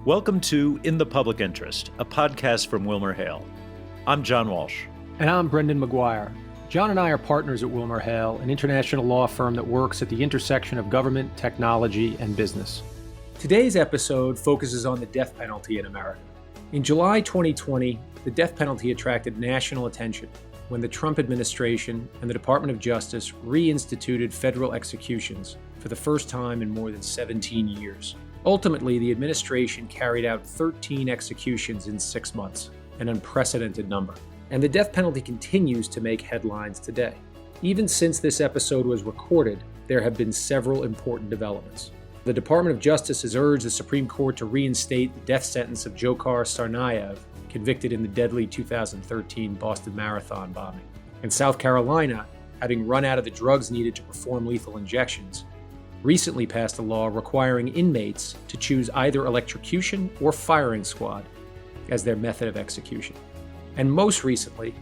Welcome to In the Public Interest, a podcast from WilmerHale. I'm John Walsh. And I'm Brendan McGuire. John and I are partners at WilmerHale, an international law firm that works at the intersection of government, technology, and business. Today's episode focuses on the death penalty in America. In July 2020, the death penalty attracted national attention when the Trump administration and the Department of Justice reinstituted federal executions for the first time in more than 17 years. Ultimately, the administration carried out 13 executions in 6 months, an unprecedented number. And the death penalty continues to make headlines today. Even since this episode was recorded, there have been several important developments. The Department of Justice has urged the Supreme Court to reinstate the death sentence of Dzhokhar Tsarnaev, convicted in the deadly 2013 Boston Marathon bombing. And South Carolina, having run out of the drugs needed to perform lethal injections, recently passed a law requiring inmates to choose either electrocution or firing squad as their method of execution. And most recently,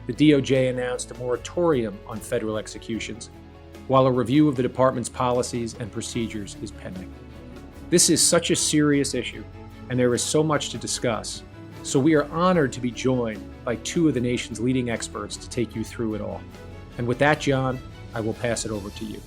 the DOJ announced a moratorium on federal executions, while a review of the department's policies and procedures is pending. This is such a serious issue, and there is so much to discuss, so we are honored to be joined by two of the nation's leading experts to take you through it all. And with that, John, I will pass it over to you.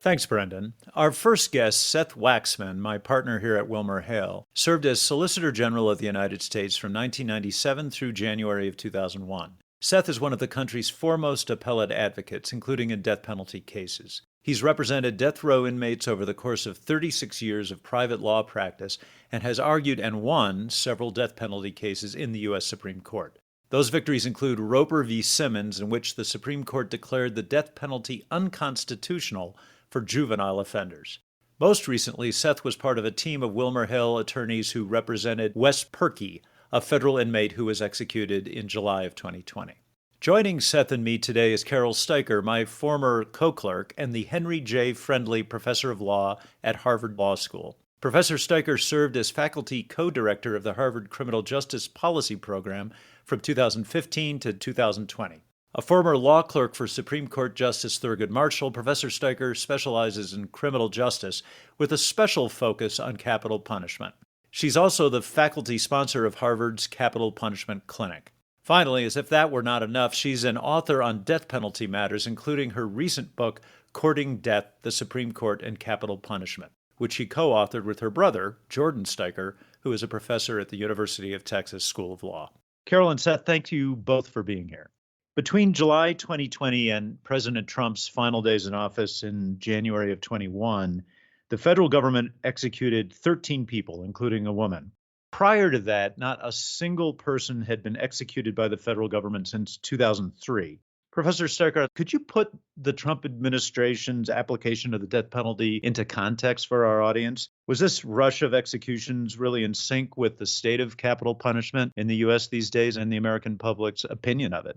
Thanks, Brendan. Our first guest, Seth Waxman, my partner here at WilmerHale, served as Solicitor General of the United States from 1997 through January of 2001. Seth is one of the country's foremost appellate advocates, including in death penalty cases. He's represented death row inmates over the course of 36 years of private law practice and has argued and won several death penalty cases in the U.S. Supreme Court. Those victories include Roper v. Simmons, in which the Supreme Court declared the death penalty unconstitutional for juvenile offenders. Most recently, Seth was part of a team of WilmerHale attorneys who represented Wes Perkey, a federal inmate who was executed in July of 2020. Joining Seth and me today is Carol Steiker, my former co-clerk and the Henry J. Friendly Professor of Law at Harvard Law School. Professor Steiker served as faculty co-director of the Harvard Criminal Justice Policy Program from 2015 to 2020. A former law clerk for Supreme Court Justice Thurgood Marshall, Professor Steiker specializes in criminal justice with a special focus on capital punishment. She's also the faculty sponsor of Harvard's Capital Punishment Clinic. Finally, as if that were not enough, she's an author on death penalty matters, including her recent book, Courting Death, the Supreme Court and Capital Punishment, which she co-authored with her brother, Jordan Steiker, who is a professor at the University of Texas School of Law. Carol and Seth, thank you both for being here. Between July 2020 and President Trump's final days in office in January of 21, the federal government executed 13 people, including a woman. Prior to that, not a single person had been executed by the federal government since 2003. Professor Steiker, could you put the Trump administration's application of the death penalty into context for our audience? Was this rush of executions really in sync with the state of capital punishment in the U.S. these days and the American public's opinion of it?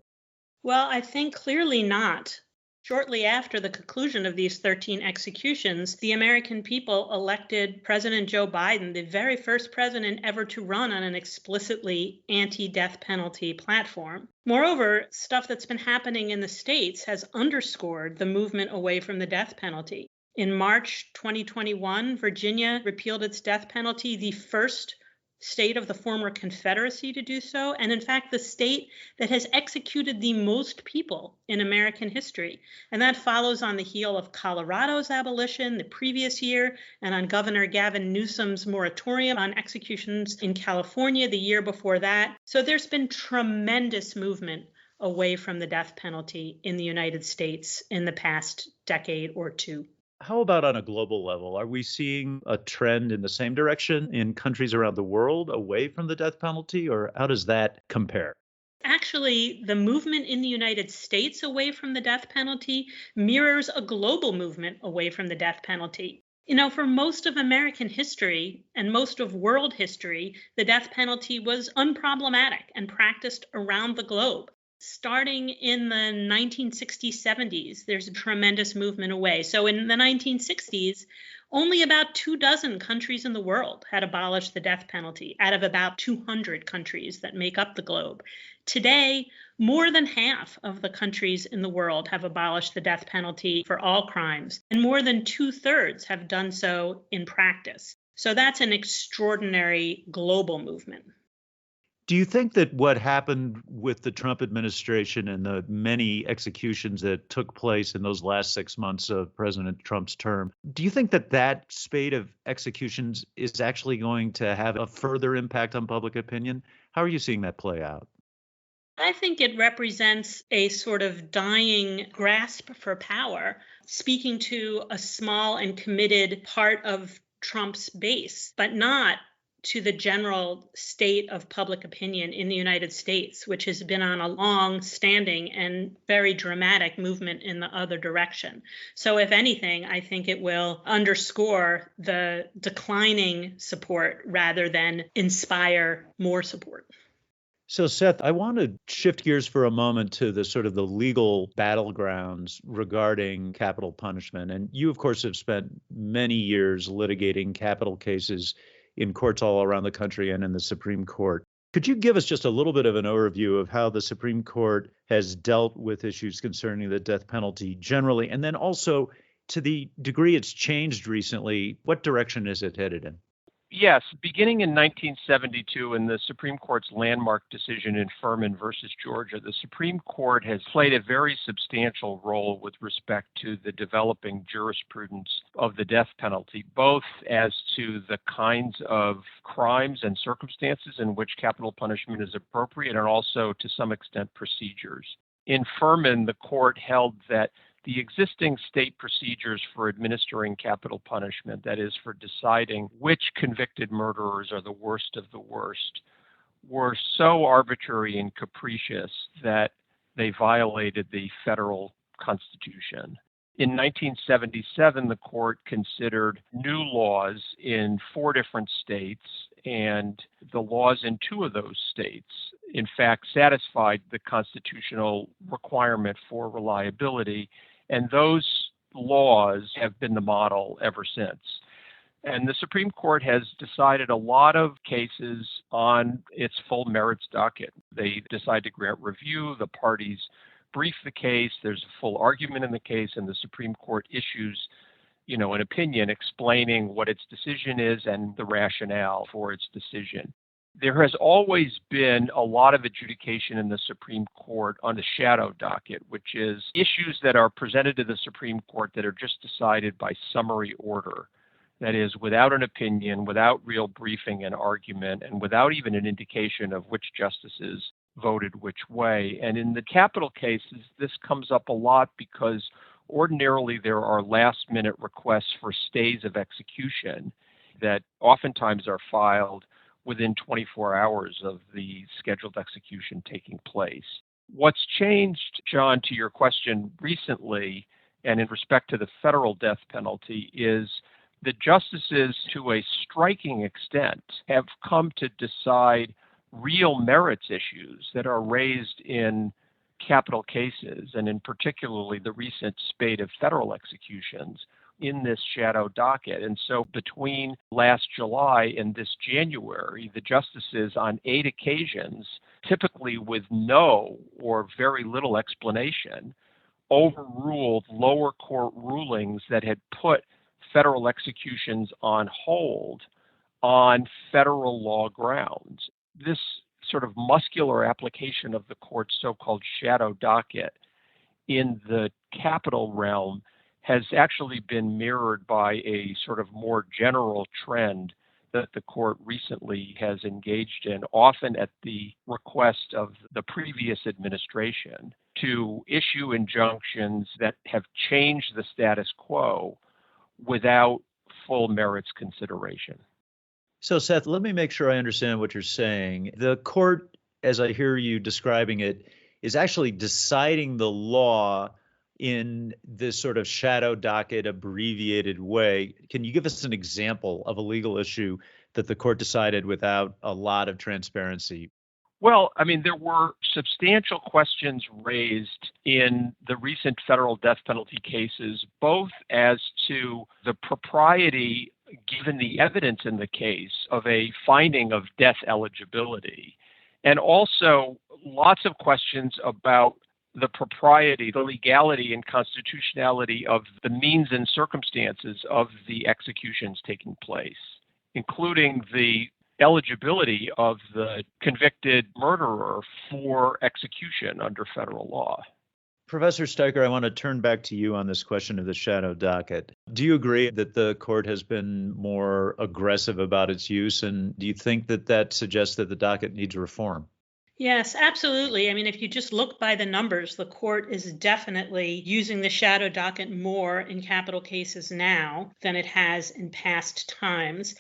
Well, I think clearly not. Shortly after the conclusion of these 13 executions, the American people elected President Joe Biden, the very first president ever to run on an explicitly anti-death penalty platform. Moreover, stuff that's been happening in the states has underscored the movement away from the death penalty. In March 2021, Virginia repealed its death penalty, the first state of the former Confederacy to do so, and in fact, the state that has executed the most people in American history. And that follows on the heel of Colorado's abolition the previous year and on Governor Gavin Newsom's moratorium on executions in California the year before that. So there's been tremendous movement away from the death penalty in the United States in the past decade or two. How about on a global level? Are we seeing a trend in the same direction in countries around the world away from the death penalty, or how does that compare? Actually, the movement in the United States away from the death penalty mirrors a global movement away from the death penalty. You know, for most of American history and most of world history, the death penalty was unproblematic and practiced around the globe. Starting in the 1960s, 70s, there's a tremendous movement away. So in the 1960s, only about 24 countries in the world had abolished the death penalty out of about 200 countries that make up the globe. Today, more than half of the countries in the world have abolished the death penalty for all crimes, and more than 2/3 have done so in practice. So that's an extraordinary global movement. Do you think that what happened with the Trump administration and the many executions that took place in those last 6 months of President Trump's term, do you think that that spate of executions is actually going to have a further impact on public opinion? How are you seeing that play out? I think it represents a sort of dying grasp for power, speaking to a small and committed part of Trump's base, but not to the general state of public opinion in the United States, which has been on a long standing and very dramatic movement in the other direction. So, if anything, I think it will underscore the declining support rather than inspire more support. So, Seth, I want to shift gears for a moment to the sort of the legal battlegrounds regarding capital punishment. And you, of course, have spent many years litigating capital cases in courts all around the country and in the Supreme Court. Could you give us just a little bit of an overview of how the Supreme Court has dealt with issues concerning the death penalty generally, and then also to the degree it's changed recently, what direction is it headed in? Yes, beginning in 1972 in the Supreme Court's landmark decision in Furman versus Georgia, the Supreme Court has played a very substantial role with respect to the developing jurisprudence of the death penalty, both as to the kinds of crimes and circumstances in which capital punishment is appropriate and also to some extent procedures. In Furman, the court held that the existing state procedures for administering capital punishment, that is, for deciding which convicted murderers are the worst of the worst, were so arbitrary and capricious that they violated the federal constitution. In 1977, the court considered new laws in 4 different states, and the laws in 2 of those states, in fact, satisfied the constitutional requirement for reliability. And those laws have been the model ever since. And the Supreme Court has decided a lot of cases on its full merits docket. They decide to grant review, the parties brief the case, there's a full argument in the case, and the Supreme Court issues, an opinion explaining what its decision is and the rationale for its decision. There has always been a lot of adjudication in the Supreme Court on the shadow docket, which is issues that are presented to the Supreme Court that are just decided by summary order. That is, without an opinion, without real briefing and argument, and without even an indication of which justices voted which way. And in the capital cases, this comes up a lot because ordinarily there are last-minute requests for stays of execution that oftentimes are filed within 24 hours of the scheduled execution taking place. What's changed, John, to your question recently, and in respect to the federal death penalty, is that justices, to a striking extent, have come to decide real merits issues that are raised in capital cases, and in particularly the recent spate of federal executions in this shadow docket. And so between last July and this January, the justices on 8 occasions, typically with no or very little explanation, overruled lower court rulings that had put federal executions on hold on federal law grounds. This sort of muscular application of the court's so-called shadow docket in the capital realm has actually been mirrored by a sort of more general trend that the court recently has engaged in, often at the request of the previous administration, to issue injunctions that have changed the status quo without full merits consideration. So, Seth, let me make sure I understand what you're saying. The court, as I hear you describing it, is actually deciding the law in this sort of shadow docket abbreviated way. Can you give us an example of a legal issue that the court decided without a lot of transparency? Well, I mean, there were substantial questions raised in the recent federal death penalty cases, both as to the propriety, given the evidence in the case, of a finding of death eligibility, and also lots of questions about the propriety, the legality and constitutionality of the means and circumstances of the executions taking place. including the eligibility of the convicted murderer for execution under federal law. Professor Steiker, I want to turn back to you on this question of the shadow docket. Do you agree that the court has been more aggressive about its use, and do you think that that suggests that the docket needs reform? Yes, absolutely. I mean, if you just look by the numbers, the court is definitely using the shadow docket more in capital cases now than it has in past times.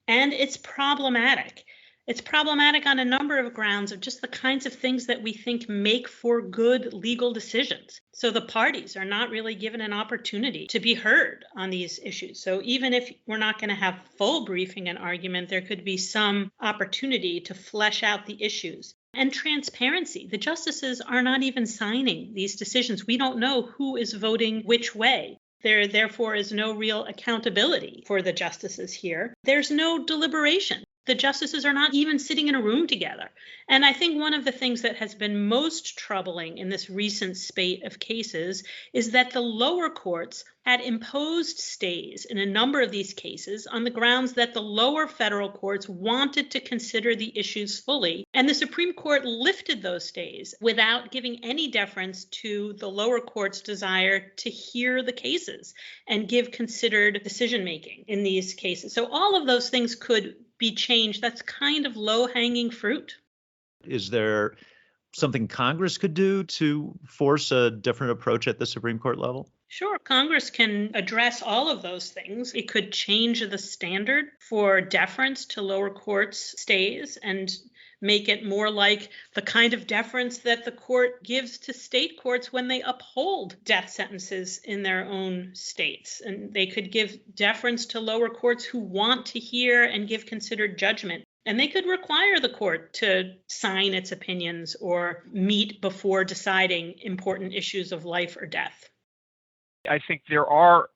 And it's problematic. It's problematic on a number of grounds of just the kinds of things that we think make for good legal decisions. So the parties are not really given an opportunity to be heard on these issues. So even if we're not going to have full briefing and argument, there could be some opportunity to flesh out the issues. And transparency. The justices are not even signing these decisions. We don't know who is voting which way. There, therefore, is no real accountability for the justices here. There's no deliberation. The justices are not even sitting in a room together. And I think one of the things that has been most troubling in this recent spate of cases is that the lower courts had imposed stays in a number of these cases on the grounds that the lower federal courts wanted to consider the issues fully. And the Supreme Court lifted those stays without giving any deference to the lower court's desire to hear the cases and give considered decision-making in these cases. So all of those things could be changed. That's kind of low-hanging fruit. Is there something Congress could do to force a different approach at the Supreme Court level? Sure, Congress can address all of those things. It could change the standard for deference to lower courts' stays and make it more like the kind of deference that the court gives to state courts when they uphold death sentences in their own states. And they could give deference to lower courts who want to hear and give considered judgment. And they could require the court to sign its opinions or meet before deciding important issues of life or death. I think there are,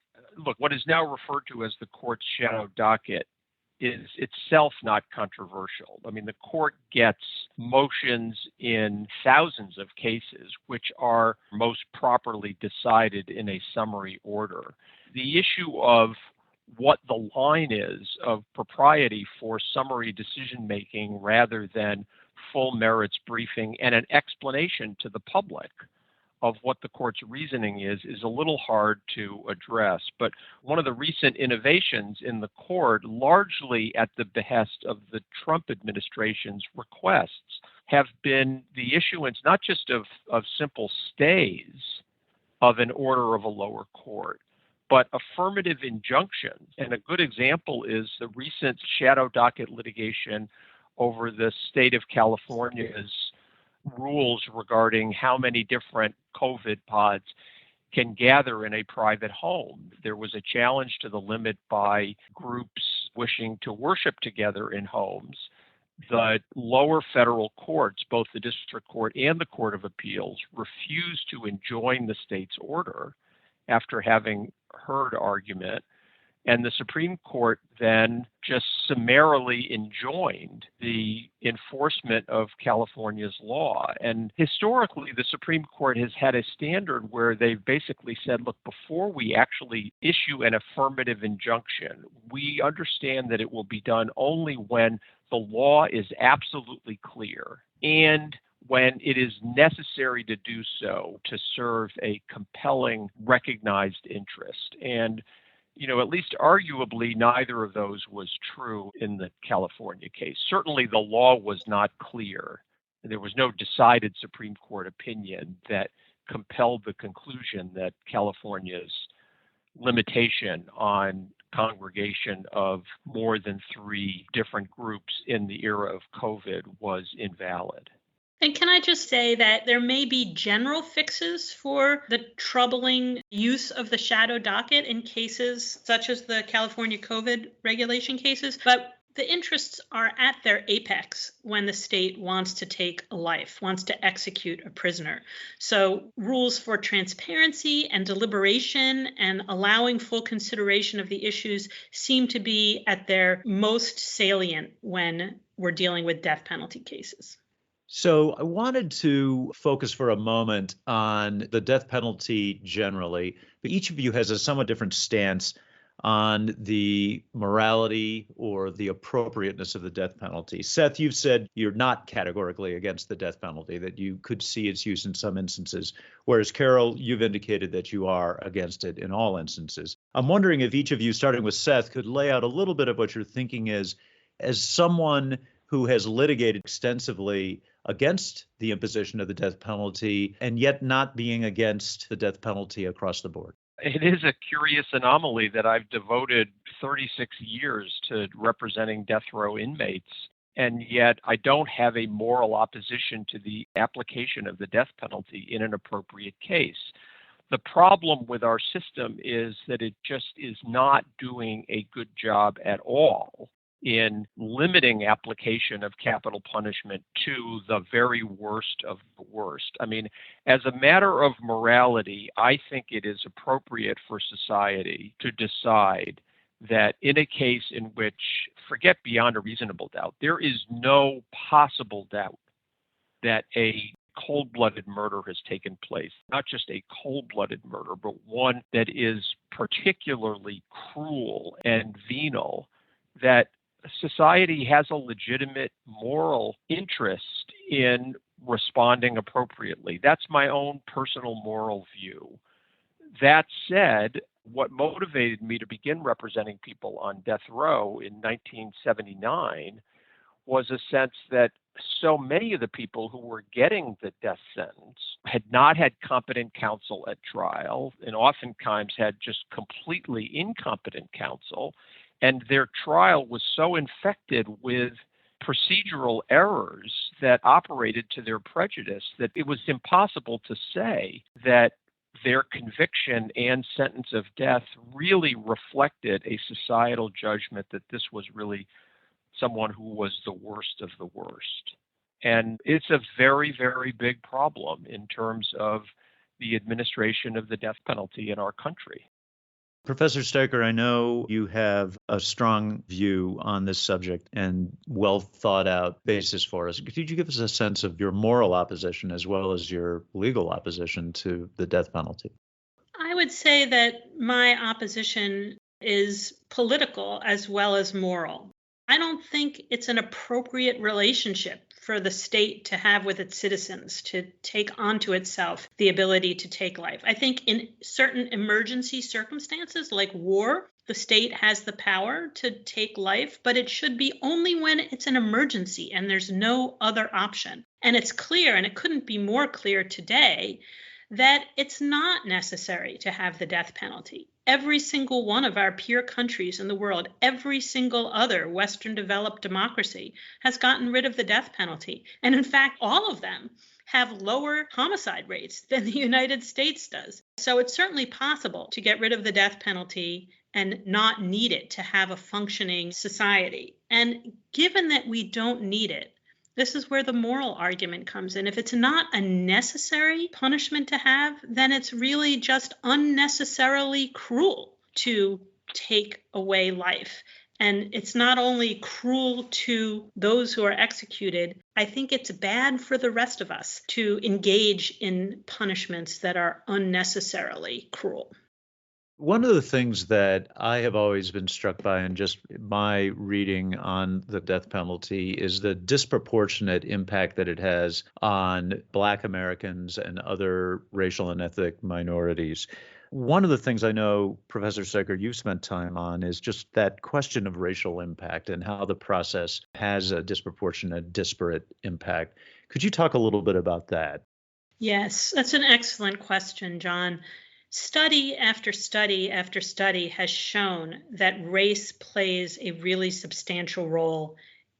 what is now referred to as the court's shadow docket is itself not controversial. I mean, the court gets motions in thousands of cases, which are most properly decided in a summary order. The issue of what the line is of propriety for summary decision-making rather than full merits briefing and an explanation to the public of what the court's reasoning is a little hard to address. But one of the recent innovations in the court, largely at the behest of the Trump administration's requests, have been the issuance not just of simple stays of an order of a lower court, but affirmative injunctions. And a good example is the recent shadow docket litigation over the state of California's rules regarding how many different COVID pods can gather in a private home. There was a challenge to the limit by groups wishing to worship together in homes. The lower federal courts, both the district court and the Court of Appeals, refused to enjoin the state's order after having heard argument. And the Supreme Court then just summarily enjoined the enforcement of California's law. And historically, the Supreme Court has had a standard where they've basically said, look, before we actually issue an affirmative injunction, we understand that it will be done only when the law is absolutely clear and when it is necessary to do so to serve a compelling recognized interest. And at least arguably, neither of those was true in the California case. Certainly, the law was not clear. There was no decided Supreme Court opinion that compelled the conclusion that California's limitation on congregation of more than 3 different groups in the era of COVID was invalid. And can I just say that there may be general fixes for the troubling use of the shadow docket in cases such as the California COVID regulation cases, but the interests are at their apex when the state wants to take a life, wants to execute a prisoner. So rules for transparency and deliberation and allowing full consideration of the issues seem to be at their most salient when we're dealing with death penalty cases. So I wanted to focus for a moment on the death penalty generally, but each of you has a somewhat different stance on the morality or the appropriateness of the death penalty. Seth, you've said you're not categorically against the death penalty, that you could see its use in some instances, whereas Carol, you've indicated that you are against it in all instances. I'm wondering if each of you, starting with Seth, could lay out a little bit of what your thinking is as someone who has litigated extensively against the imposition of the death penalty and yet not being against the death penalty across the board. It is a curious anomaly that I've devoted 36 years to representing death row inmates, and yet I don't have a moral opposition to the application of the death penalty in an appropriate case. The problem with our system is that it just is not doing a good job at all in limiting application of capital punishment to the very worst of the worst. I mean, as a matter of morality, I think it is appropriate for society to decide that in a case in which, forget beyond a reasonable doubt, there is no possible doubt that a cold-blooded murder has taken place, not just a cold-blooded murder, but one that is particularly cruel and venal, that society has a legitimate moral interest in responding appropriately. That's my own personal moral view. That said, what motivated me to begin representing people on death row in 1979 was a sense that so many of the people who were getting the death sentence had not had competent counsel at trial, and oftentimes had just completely incompetent counsel. And their trial was so infected with procedural errors that operated to their prejudice that it was impossible to say that their conviction and sentence of death really reflected a societal judgment that this was really someone who was the worst of the worst. And it's a very, very big problem in terms of the administration of the death penalty in our country. Professor Steiker, I know you have a strong view on this subject and well thought out basis for us. Could you give us a sense of your moral opposition as well as your legal opposition to the death penalty? I would say that my opposition is political as well as moral. I don't think it's an appropriate relationship for the state to have with its citizens to take onto itself the ability to take life. I think in certain emergency circumstances like war, the state has the power to take life, but it should be only when it's an emergency and there's no other option. And it's clear, and it couldn't be more clear today, that it's not necessary to have the death penalty. Every single one of our peer countries in the world, every single other Western developed democracy has gotten rid of the death penalty. And in fact, all of them have lower homicide rates than the United States does. So it's certainly possible to get rid of the death penalty and not need it to have a functioning society. And given that we don't need it, this is where the moral argument comes in. If it's not a necessary punishment to have, then it's really just unnecessarily cruel to take away life. And it's not only cruel to those who are executed, I think it's bad for the rest of us to engage in punishments that are unnecessarily cruel. One of the things that I have always been struck by in just my reading on the death penalty is the disproportionate impact that it has on Black Americans and other racial and ethnic minorities. One of the things I know, Professor Steiker, you've spent time on is just that question of racial impact and how the process has a disproportionate, disparate impact. Could you talk a little bit about that? Yes, that's an excellent question, John. Study after study after study has shown that race plays a really substantial role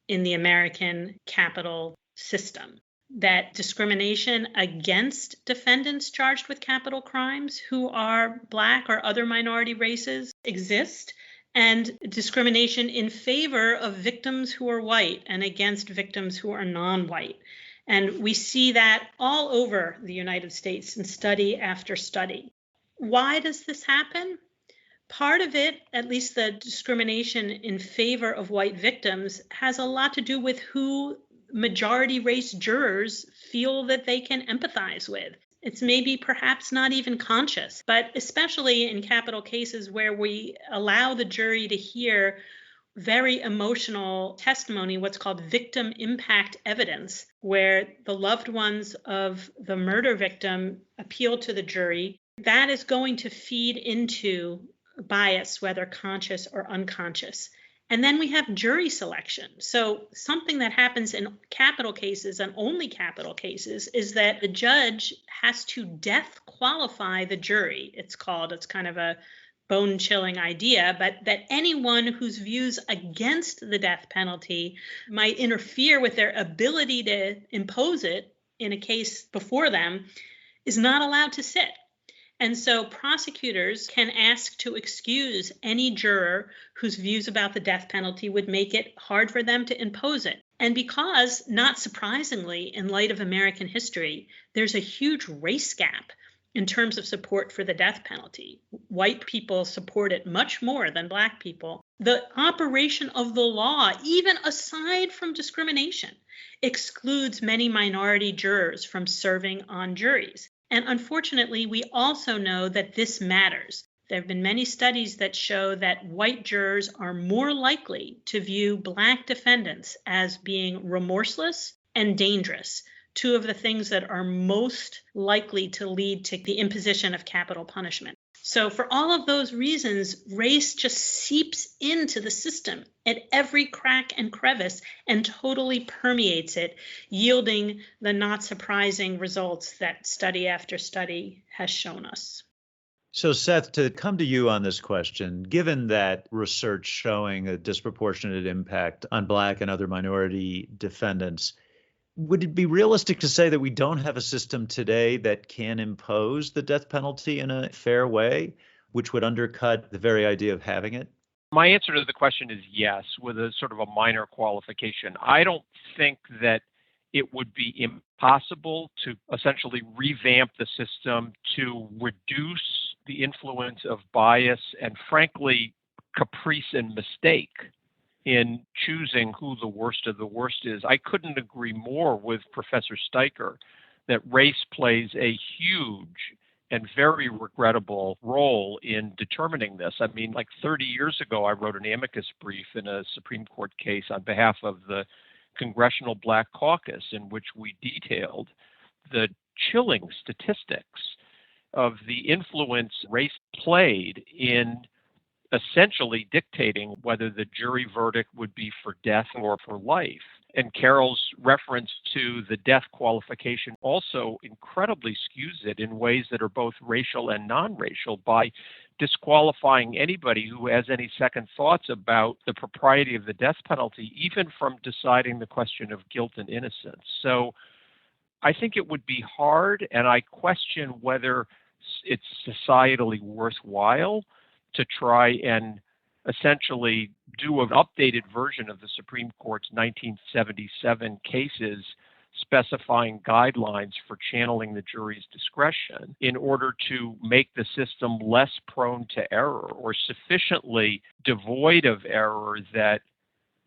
in the American capital system, that discrimination against defendants charged with capital crimes who are Black or other minority races exist, and discrimination in favor of victims who are white and against victims who are non-white. And we see that all over the United States in study after study. Why does this happen? Part of it, at least the discrimination in favor of white victims, has a lot to do with who majority race jurors feel that they can empathize with. It's maybe perhaps not even conscious, but especially in capital cases where we allow the jury to hear very emotional testimony, what's called victim impact evidence, where the loved ones of the murder victim appeal to the jury. That is going to feed into bias, whether conscious or unconscious. And then we have jury selection. So something that happens in capital cases and only capital cases is that the judge has to death qualify the jury. It's kind of a bone-chilling idea, but that anyone whose views against the death penalty might interfere with their ability to impose it in a case before them is not allowed to sit. And so prosecutors can ask to excuse any juror whose views about the death penalty would make it hard for them to impose it. And because, not surprisingly, in light of American history, there's a huge race gap in terms of support for the death penalty. White people support it much more than Black people. The operation of the law, even aside from discrimination, excludes many minority jurors from serving on juries. And unfortunately, we also know that this matters. There have been many studies that show that white jurors are more likely to view Black defendants as being remorseless and dangerous, two of the things that are most likely to lead to the imposition of capital punishment. So for all of those reasons, race just seeps into the system at every crack and crevice and totally permeates it, yielding the not surprising results that study after study has shown us. So, Seth, to come to you on this question, given that research showing a disproportionate impact on Black and other minority defendants, would it be realistic to say that we don't have a system today that can impose the death penalty in a fair way, which would undercut the very idea of having it? My answer to the question is yes, with a sort of a minor qualification. I don't think that it would be impossible to essentially revamp the system to reduce the influence of bias and, frankly, caprice and mistake in choosing who the worst of the worst is. I couldn't agree more with Professor Steiker that race plays a huge and very regrettable role in determining this. I mean, like 30 years ago, I wrote an amicus brief in a Supreme Court case on behalf of the Congressional Black Caucus, in which we detailed the chilling statistics of the influence race played in essentially dictating whether the jury verdict would be for death or for life. And Carroll's reference to the death qualification also incredibly skews it in ways that are both racial and non-racial by disqualifying anybody who has any second thoughts about the propriety of the death penalty, even from deciding the question of guilt and innocence. So I think it would be hard, and I question whether it's societally worthwhile to try and essentially do an updated version of the Supreme Court's 1977 cases specifying guidelines for channeling the jury's discretion in order to make the system less prone to error or sufficiently devoid of error that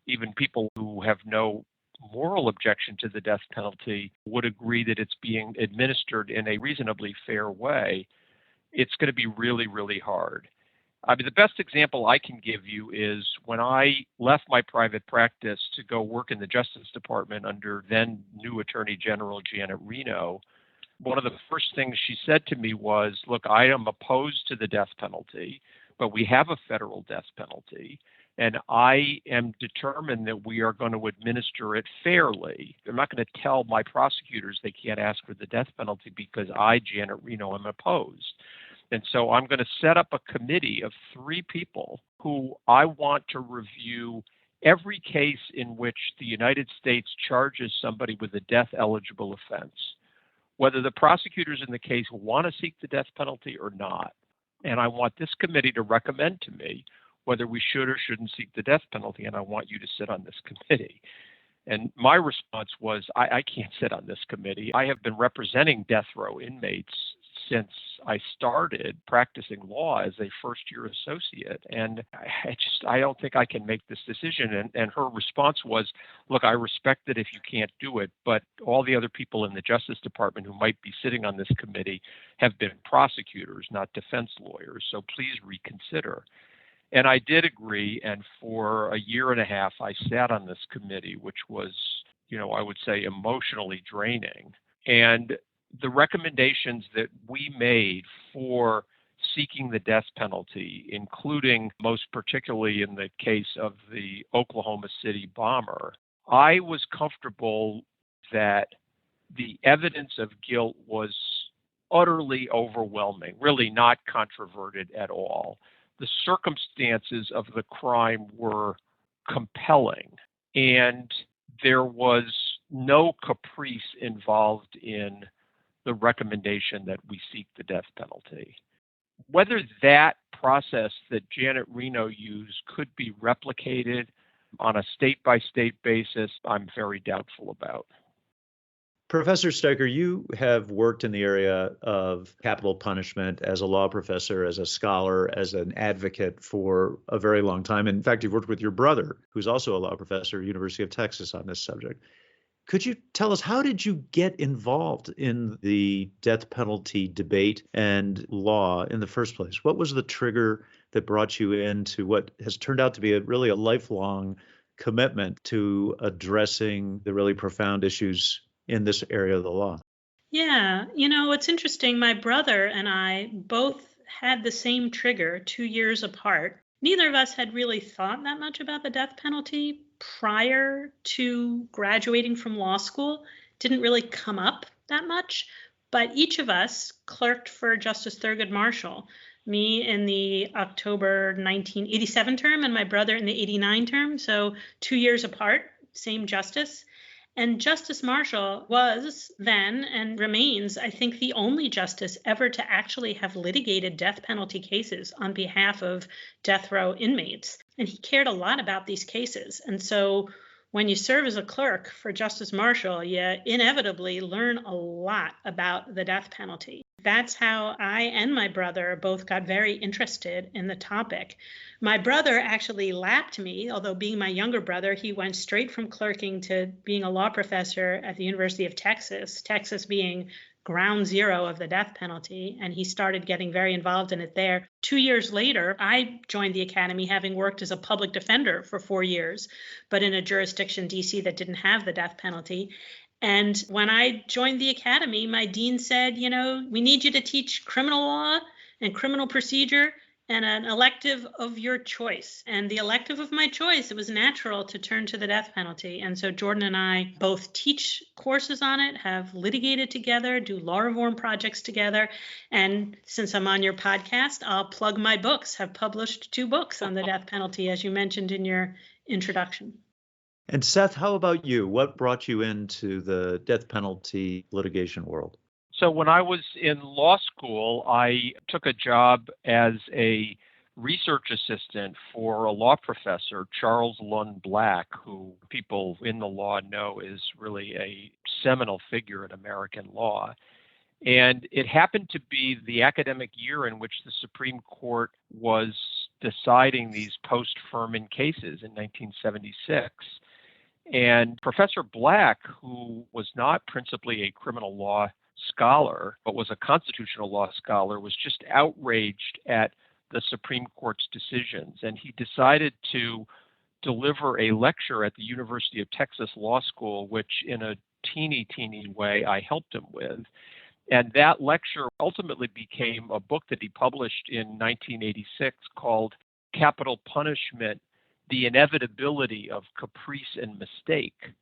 even people who have no moral objection to the death penalty would agree that it's being administered in a reasonably fair way. It's going to be really, really hard. I mean, the best example I can give you is when I left my private practice to go work in the Justice Department under then new Attorney General Janet Reno. One of the first things she said to me was, look, I am opposed to the death penalty, but we have a federal death penalty, and I am determined that we are going to administer it fairly. I'm not going to tell my prosecutors they can't ask for the death penalty because I, Janet Reno, am opposed. And so I'm going to set up a committee of 3 people who I want to review every case in which the United States charges somebody with a death-eligible offense, whether the prosecutors in the case want to seek the death penalty or not. And I want this committee to recommend to me whether we should or shouldn't seek the death penalty, and I want you to sit on this committee. And my response was, I can't sit on this committee. I have been representing death row inmates since I started practicing law as a first-year associate. And I don't think I can make this decision. And her response was, look, I respect it if you can't do it, but all the other people in the Justice Department who might be sitting on this committee have been prosecutors, not defense lawyers. So please reconsider. And I did agree. And for a year and a half, I sat on this committee, which was, I would say emotionally draining. And the recommendations that we made for seeking the death penalty, including most particularly in the case of the Oklahoma City bomber, I was comfortable that the evidence of guilt was utterly overwhelming, really not controverted at all. The circumstances of the crime were compelling, and there was no caprice involved in the recommendation that we seek the death penalty. Whether that process that Janet Reno used could be replicated on a state-by-state basis, I'm very doubtful about. Professor Steiker, you have worked in the area of capital punishment as a law professor, as a scholar, as an advocate for a very long time. In fact, you've worked with your brother, who's also a law professor at University of Texas on this subject. Could you tell us, how did you get involved in the death penalty debate and law in the first place? What was the trigger that brought you into what has turned out to be really a lifelong commitment to addressing the really profound issues in this area of the law? Yeah, it's interesting. My brother and I both had the same trigger 2 years apart. Neither of us had really thought that much about the death penalty prior to graduating from law school. Didn't really come up that much, but each of us clerked for Justice Thurgood Marshall. Me in the October 1987 term and my brother in the 89 term, so 2 years apart, same justice. And Justice Marshall was then and remains, I think, the only justice ever to actually have litigated death penalty cases on behalf of death row inmates. And he cared a lot about these cases. And so when you serve as a clerk for Justice Marshall, you inevitably learn a lot about the death penalty. That's how I and my brother both got very interested in the topic. My brother actually lapped me, although being my younger brother, he went straight from clerking to being a law professor at the University of Texas, Texas being ground zero of the death penalty, and he started getting very involved in it there. 2 years later, I joined the academy having worked as a public defender for 4 years, but in a jurisdiction, DC, that didn't have the death penalty. And when I joined the academy, my dean said, we need you to teach criminal law and criminal procedure and an elective of your choice. And the elective of my choice, it was natural to turn to the death penalty. And so Jordan and I both teach courses on it, have litigated together, do law reform projects together. And since I'm on your podcast, I'll plug my books, have published 2 books on the death penalty, as you mentioned in your introduction. And Seth, how about you? What brought you into the death penalty litigation world? So when I was in law school, I took a job as a research assistant for a law professor, Charles Lund Black, who people in the law know is really a seminal figure in American law. And it happened to be the academic year in which the Supreme Court was deciding these post-Furman cases in 1976. And Professor Black, who was not principally a criminal law scholar, but was a constitutional law scholar, was just outraged at the Supreme Court's decisions. And he decided to deliver a lecture at the University of Texas Law School, which in a teeny way I helped him with. And that lecture ultimately became a book that he published in 1986 called Capital Punishment: The Inevitability of Caprice and Mistake.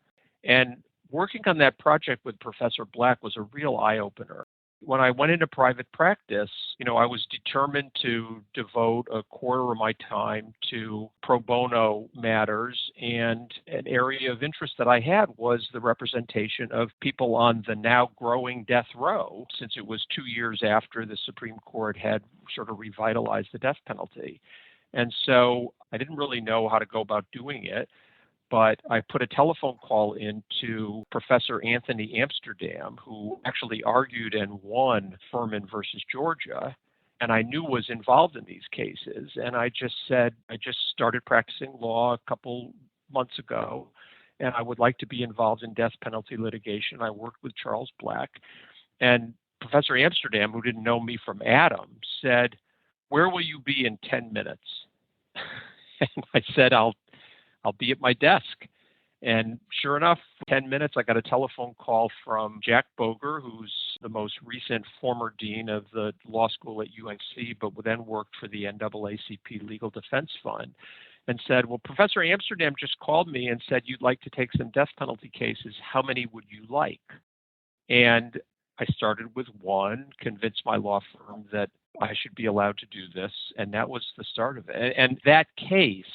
And working on that project with Professor Black was a real eye-opener. When I went into private practice, I was determined to devote a quarter of my time to pro bono matters, and an area of interest that I had was the representation of people on the now growing death row, since it was 2 years after the Supreme Court had sort of revitalized the death penalty. And so I didn't really know how to go about doing it. but I put a telephone call into Professor Anthony Amsterdam, who actually argued and won Furman versus Georgia, and I knew was involved in these cases. And I just said, I just started practicing law a couple months ago, and I would like to be involved in death penalty litigation. I worked with Charles Black. And Professor Amsterdam, who didn't know me from Adam, said, "Where will you be in 10 minutes?" And I said, I'll be at my desk. And sure enough, 10 minutes, I got a telephone call from Jack Boger, who's the most recent former dean of the law school at UNC, but then worked for the NAACP Legal Defense Fund, and said, "Well, Professor Amsterdam just called me and said you'd like to take some death penalty cases. How many would you like?" And I started with one, convinced my law firm that I should be allowed to do this, and that was the start of it. And that case,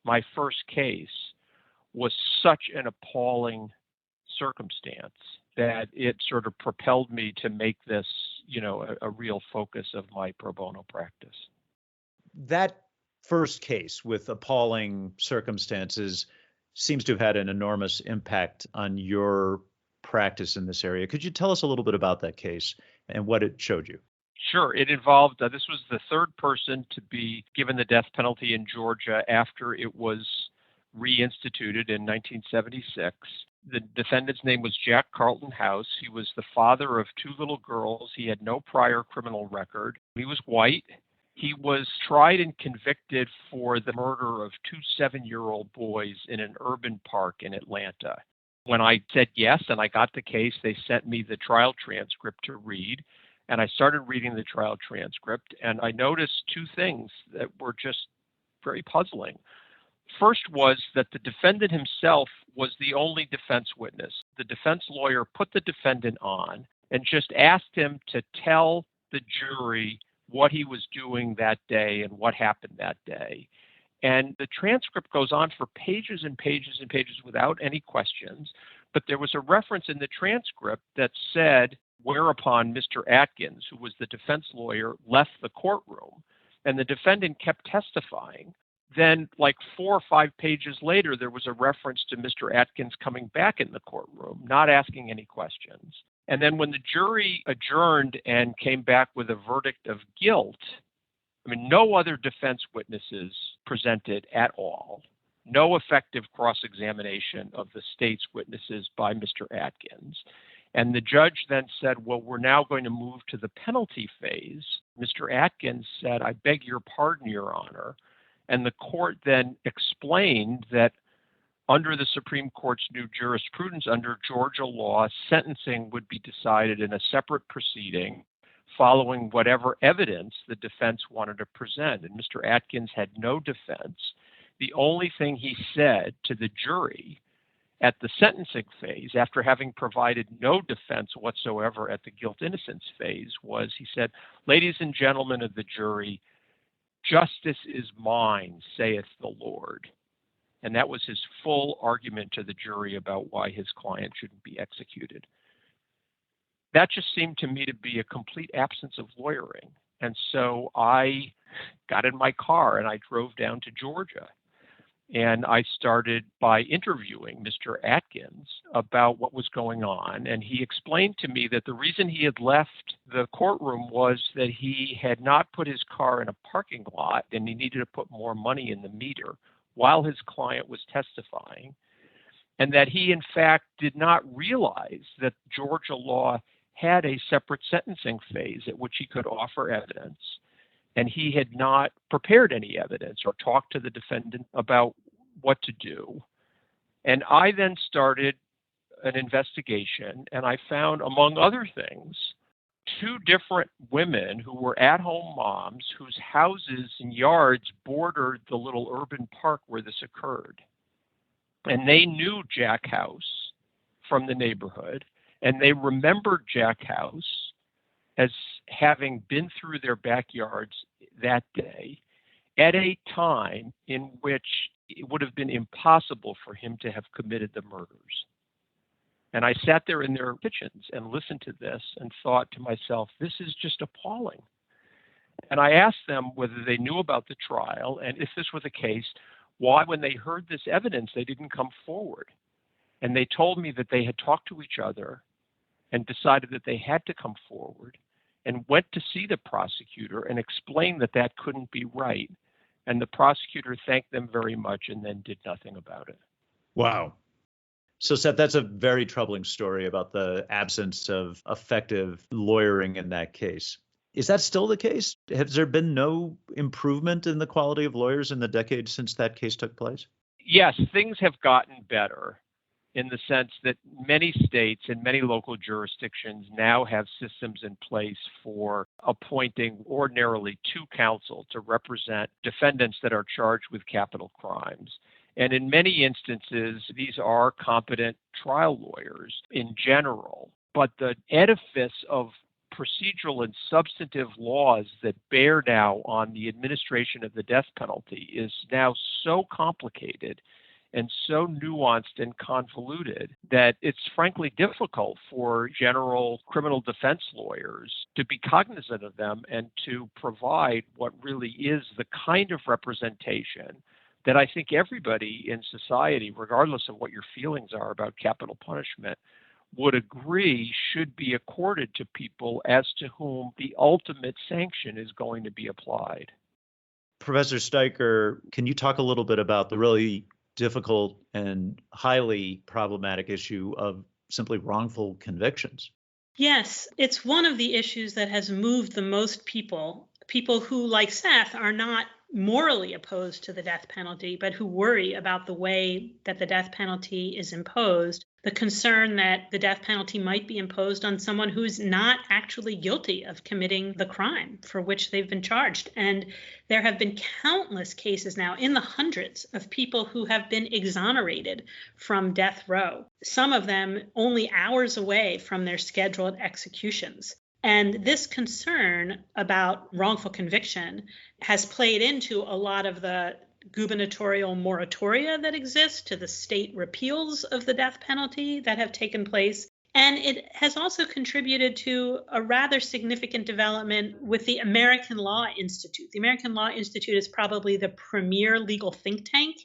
my first case, was such an appalling circumstance that it sort of propelled me to make this, a real focus of my pro bono practice. That first case with appalling circumstances seems to have had an enormous impact on your practice in this area. Could you tell us a little bit about that case and what it showed you? Sure. It involved, this was the third person to be given the death penalty in Georgia after it was reinstituted in 1976. The defendant's name was Jack Carlton House. He was the father of two little girls. He had no prior criminal record. He was white. He was tried and convicted for the murder of two 7-year-old boys in an urban park in Atlanta. When I said yes and I got the case, they sent me the trial transcript to read. And I started reading the trial transcript, and I noticed two things that were just very puzzling. First was that the defendant himself was the only defense witness. The defense lawyer put the defendant on and just asked him to tell the jury what he was doing that day and what happened that day. And the transcript goes on for pages and pages and pages without any questions. But there was a reference in the transcript that said, whereupon Mr. Atkins, who was the defense lawyer, left the courtroom, and the defendant kept testifying. Then, like 4 or 5 pages later, there was a reference to Mr. Atkins coming back in the courtroom, not asking any questions. And then when the jury adjourned and came back with a verdict of guilt, no other defense witnesses presented at all. No effective cross-examination of the state's witnesses by Mr. Atkins. And the judge then said, well, we're now going to move to the penalty phase. Mr. Atkins said, "I beg your pardon, Your Honor." And the court then explained that under the Supreme Court's new jurisprudence, under Georgia law, sentencing would be decided in a separate proceeding following whatever evidence the defense wanted to present. And Mr. Atkins had no defense. The only thing he said to the jury at the sentencing phase, after having provided no defense whatsoever at the guilt-innocence phase, was he said, "Ladies and gentlemen of the jury, justice is mine, saith the Lord." And that was his full argument to the jury about why his client shouldn't be executed. That just seemed to me to be a complete absence of lawyering. And so I got in my car and I drove down to Georgia. And I started by interviewing Mr. Atkins about what was going on. And he explained to me that the reason he had left the courtroom was that he had not put his car in a parking lot and he needed to put more money in the meter while his client was testifying. And that he, in fact, did not realize that Georgia law had a separate sentencing phase at which he could offer evidence. And he had not prepared any evidence or talked to the defendant about what to do. And I then started an investigation, and I found, among other things, 2 different women who were at-home moms whose houses and yards bordered the little urban park where this occurred. And they knew Jack House from the neighborhood, and they remembered Jack House as having been through their backyards that day at a time in which it would have been impossible for him to have committed the murders. And I sat there in their kitchens and listened to this and thought to myself, this is just appalling. And I asked them whether they knew about the trial, and if this were the case, why, when they heard this evidence, they didn't come forward. And they told me that they had talked to each other and decided that they had to come forward and went to see the prosecutor and explained that that couldn't be right. And the prosecutor thanked them very much and then did nothing about it. Wow. So, Seth, that's a very troubling story about the absence of effective lawyering in that case. Is that still the case? Has there been no improvement in the quality of lawyers in the decade since that case took place? Yes, things have gotten better in the sense that many states and many local jurisdictions now have systems in place for appointing ordinarily two counsel to represent defendants that are charged with capital crimes. And in many instances, these are competent trial lawyers in general. But the edifice of procedural and substantive laws that bear now on the administration of the death penalty is now so complicated and so nuanced and convoluted that it's frankly difficult for general criminal defense lawyers to be cognizant of them and to provide what really is the kind of representation that I think everybody in society, regardless of what your feelings are about capital punishment, would agree should be accorded to people as to whom the ultimate sanction is going to be applied. Professor Steiker, can you talk a little bit about the really difficult and highly problematic issue of simply wrongful convictions? Yes, it's one of the issues that has moved the most people who, like Seth, are not morally opposed to the death penalty, but who worry about the way that the death penalty is imposed, the concern that the death penalty might be imposed on someone who's not actually guilty of committing the crime for which they've been charged. And there have been countless cases now, in the hundreds, of people who have been exonerated from death row, some of them only hours away from their scheduled executions. And this concern about wrongful conviction has played into a lot of the gubernatorial moratoria that exist, to the state repeals of the death penalty that have taken place. And it has also contributed to a rather significant development with the American Law Institute. The American Law Institute is probably the premier legal think tank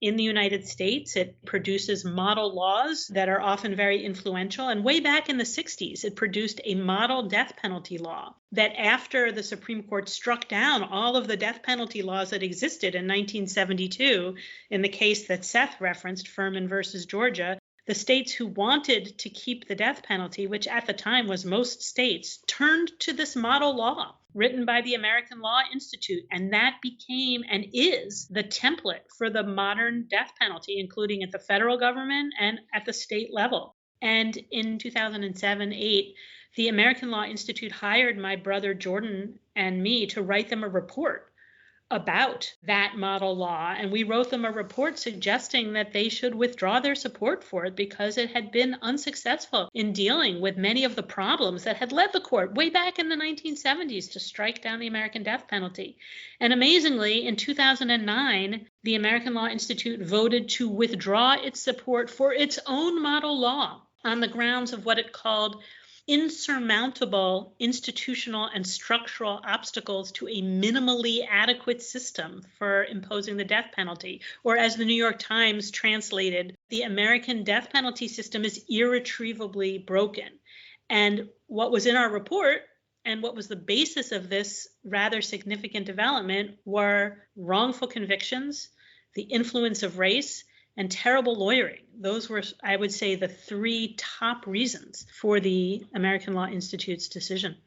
in the United States. It produces model laws that are often very influential. And way back in the 60s, it produced a model death penalty law that, after the Supreme Court struck down all of the death penalty laws that existed in 1972, in the case that Seth referenced, Furman versus Georgia, the states who wanted to keep the death penalty, which at the time was most states, turned to this model law written by the American Law Institute. And that became and is the template for the modern death penalty, including at the federal government and at the state level. And in 2007-8, the American Law Institute hired my brother Jordan and me to write them a report about that model law. And we wrote them a report suggesting that they should withdraw their support for it because it had been unsuccessful in dealing with many of the problems that had led the court way back in the 1970s to strike down the American death penalty. And amazingly, in 2009, the American Law Institute voted to withdraw its support for its own model law on the grounds of what it called insurmountable institutional and structural obstacles to a minimally adequate system for imposing the death penalty. Or, as the New York Times translated, the American death penalty system is irretrievably broken. And what was in our report, and what was the basis of this rather significant development, were wrongful convictions, the influence of race, and terrible lawyering. Those were, I would say, the three top reasons for the American Law Institute's decision.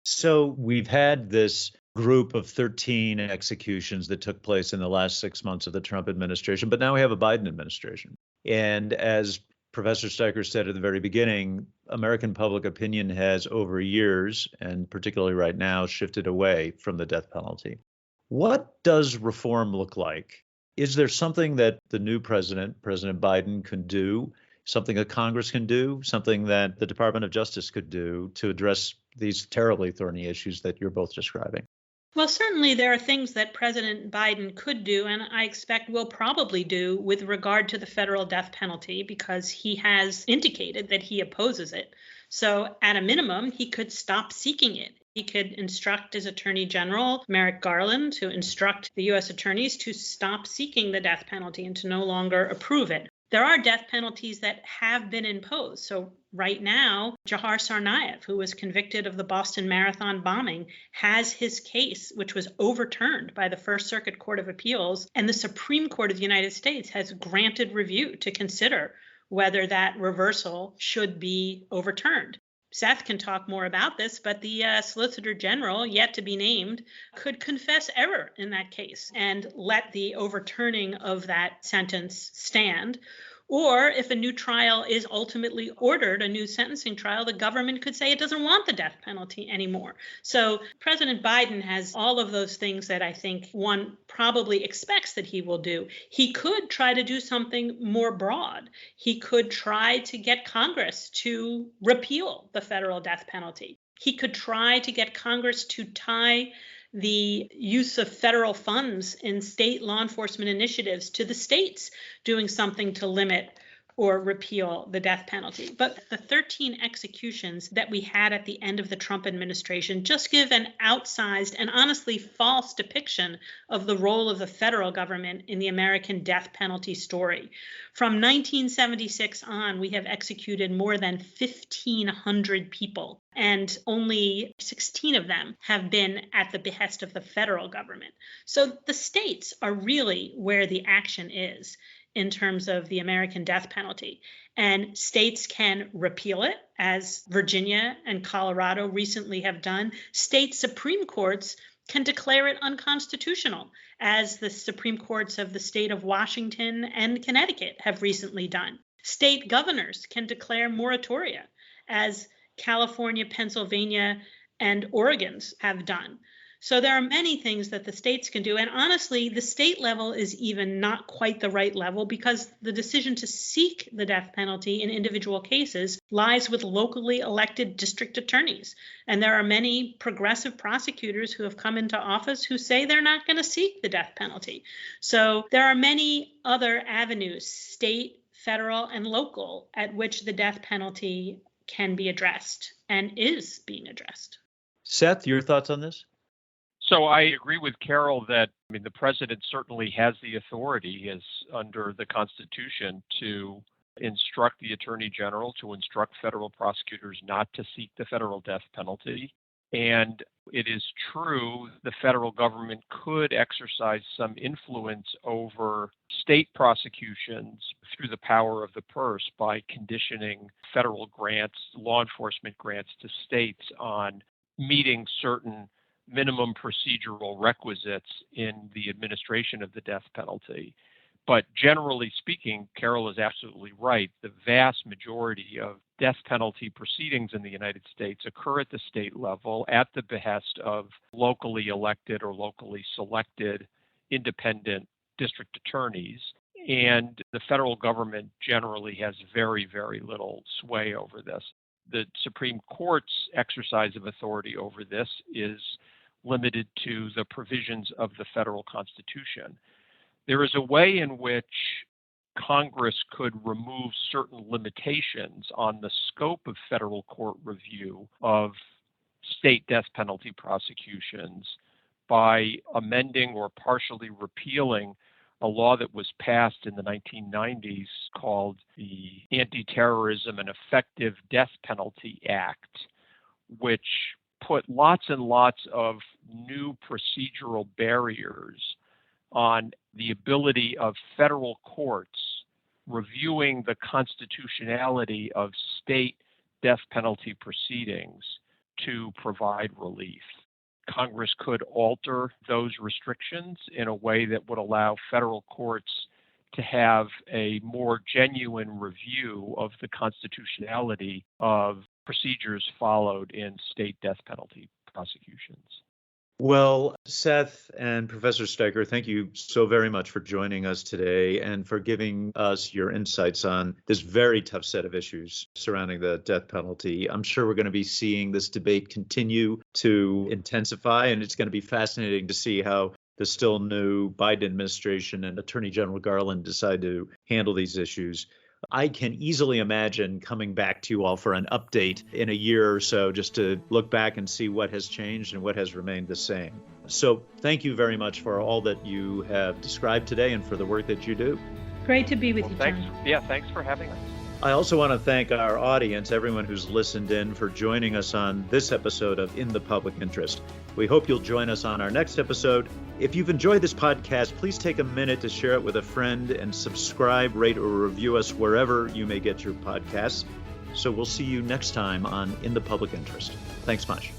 So we've had this group of 13 executions that took place in the last 6 months of the Trump administration, but now we have a Biden administration. And as Professor Steiker said at the very beginning, American public opinion has over years, and particularly right now, shifted away from the death penalty. What does reform look like? Is there something that the new president, President Biden, can do, something that Congress can do, something that the Department of Justice could do to address these terribly thorny issues that you're both describing? Well, certainly there are things that President Biden could do, and I expect will probably do, with regard to the federal death penalty, because he has indicated that he opposes it. So at a minimum, he could stop seeking it. He could instruct his Attorney General, Merrick Garland, to instruct the U.S. attorneys to stop seeking the death penalty and to no longer approve it. There are death penalties that have been imposed. So right now, Jahar Tsarnaev, who was convicted of the Boston Marathon bombing, has his case, which was overturned by the First Circuit Court of Appeals, and the Supreme Court of the United States has granted review to consider whether that reversal should be overturned. Seth can talk more about this, but the Solicitor General, yet to be named, could confess error in that case and let the overturning of that sentence stand. Or if a new trial is ultimately ordered, a new sentencing trial, the government could say it doesn't want the death penalty anymore. So President Biden has all of those things that I think one probably expects that he will do. He could try to do something more broad. He could try to get Congress to repeal the federal death penalty. He could try to get Congress to tie the use of federal funds in state law enforcement initiatives to the states doing something to limit or repeal the death penalty. But the 13 executions that we had at the end of the Trump administration just give an outsized and honestly false depiction of the role of the federal government in the American death penalty story. From 1976 on, we have executed more than 1,500 people, and only 16 of them have been at the behest of the federal government. So the states are really where the action is in terms of the American death penalty. And states can repeal it, as Virginia and Colorado recently have done. State Supreme Courts can declare it unconstitutional, as the Supreme Courts of the state of Washington and Connecticut have recently done. State governors can declare moratoria, as California, Pennsylvania, and Oregon's have done. So there are many things that the states can do. And honestly, the state level is even not quite the right level, because the decision to seek the death penalty in individual cases lies with locally elected district attorneys. And there are many progressive prosecutors who have come into office who say they're not going to seek the death penalty. So there are many other avenues, state, federal, and local, at which the death penalty can be addressed and is being addressed. Seth, your thoughts on this? So I agree with Carol that, the president certainly has the authority, as under the Constitution, to instruct the Attorney General, to instruct federal prosecutors not to seek the federal death penalty. And it is true the federal government could exercise some influence over state prosecutions through the power of the purse by conditioning federal grants, law enforcement grants to states on meeting certain minimum procedural requisites in the administration of the death penalty. But generally speaking, Carol is absolutely right. The vast majority of death penalty proceedings in the United States occur at the state level at the behest of locally elected or locally selected independent district attorneys. And the federal government generally has very, very little sway over this. The Supreme Court's exercise of authority over this is limited to the provisions of the federal Constitution. There is a way in which Congress could remove certain limitations on the scope of federal court review of state death penalty prosecutions by amending or partially repealing a law that was passed in the 1990s called the Anti-Terrorism and Effective Death Penalty Act, which put lots and lots of new procedural barriers on the ability of federal courts reviewing the constitutionality of state death penalty proceedings to provide relief. Congress could alter those restrictions in a way that would allow federal courts to have a more genuine review of the constitutionality of procedures followed in state death penalty prosecutions. Well, Seth and Professor Steiker, thank you so very much for joining us today and for giving us your insights on this very tough set of issues surrounding the death penalty. I'm sure we're going to be seeing this debate continue to intensify, and it's going to be fascinating to see how the still new Biden administration and Attorney General Garland decide to handle these issues. I can easily imagine coming back to you all for an update in a year or so, just to look back and see what has changed and what has remained the same. So thank you very much for all that you have described today and for the work that you do. Great to be with you, Thanks. John. Yeah, thanks for having us. I also want to thank our audience, everyone who's listened in, for joining us on this episode of In the Public Interest. We hope you'll join us on our next episode. If you've enjoyed this podcast, please take a minute to share it with a friend and subscribe, rate, or review us wherever you may get your podcasts. So we'll see you next time on In the Public Interest. Thanks much.